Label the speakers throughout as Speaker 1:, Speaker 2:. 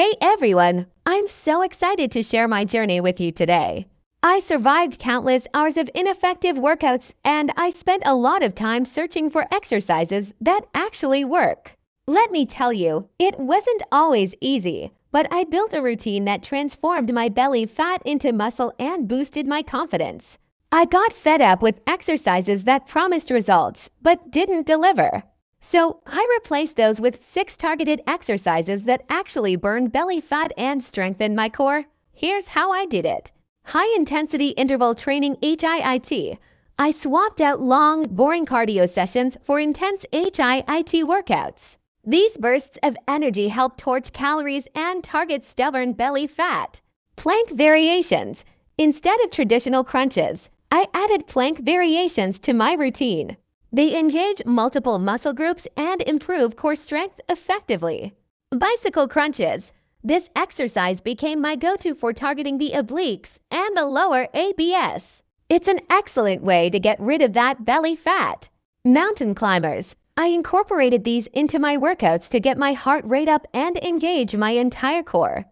Speaker 1: Hey everyone, I'm so excited to share my journey with you today. I survived countless hours of ineffective workouts and I spent a lot of time searching for exercises that actually work. Let me tell you, it wasn't always easy, but I built a routine that transformed my belly fat into muscle and boosted my confidence. I got fed up with exercises that promised results but didn't deliver. So I replaced those with 6 targeted exercises that actually burn belly fat and strengthen my core. Here's how I did it. High intensity interval training HIIT. I swapped out long, boring cardio sessions for intense HIIT workouts. These bursts of energy help torch calories and target stubborn belly fat. Plank variations. Instead of traditional crunches, I added plank variations to my routine. They engage multiple muscle groups and improve core strength effectively. Bicycle crunches. This exercise became my go-to for targeting the obliques and the lower abs. It's an excellent way to get rid of that belly fat. Mountain climbers. I incorporated these into my workouts to get my heart rate up and engage my entire core.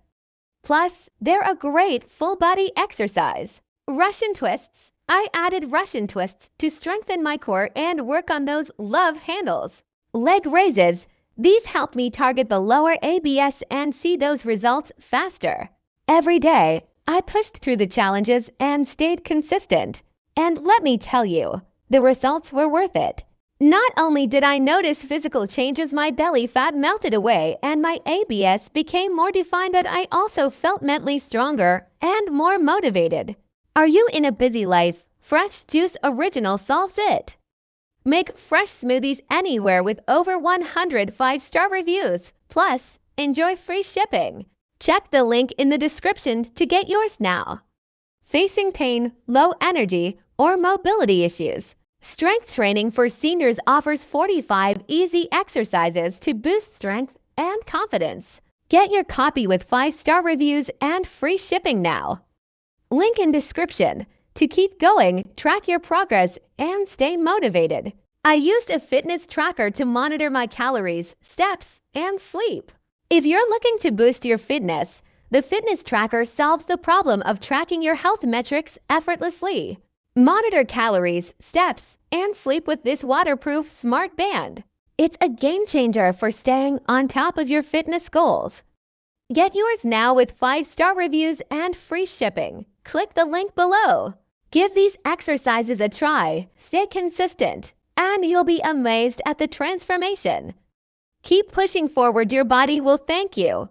Speaker 1: Plus, they're a great full-body exercise. Russian twists. I added Russian twists to strengthen my core and work on those love handles. Leg raises. These help me target the lower abs and see those results faster. Every day, I pushed through the challenges and stayed consistent. And let me tell you, the results were worth it. Not only did I notice physical changes, my belly fat melted away and my abs became more defined, but I also felt mentally stronger and more motivated. Are you in a busy life? Fresh Juice Original solves it. Make fresh smoothies anywhere with over 100 5-star reviews. Plus, enjoy free shipping. Check the link in the description to get yours now. Facing pain, low energy, or mobility issues? Strength Training for Seniors offers 45 easy exercises to boost strength and confidence. Get your copy with 5-star reviews and free shipping now. Link in description. To keep going, track your progress, and stay motivated. I used a fitness tracker to monitor my calories, steps, and sleep. If you're looking to boost your fitness, the fitness tracker solves the problem of tracking your health metrics effortlessly. Monitor calories, steps, and sleep with this waterproof smart band. It's a game changer for staying on top of your fitness goals. Get yours now with 5-star reviews and free shipping. Click the link below. Give these exercises a try, stay consistent, and you'll be amazed at the transformation. Keep pushing forward, your body will thank you.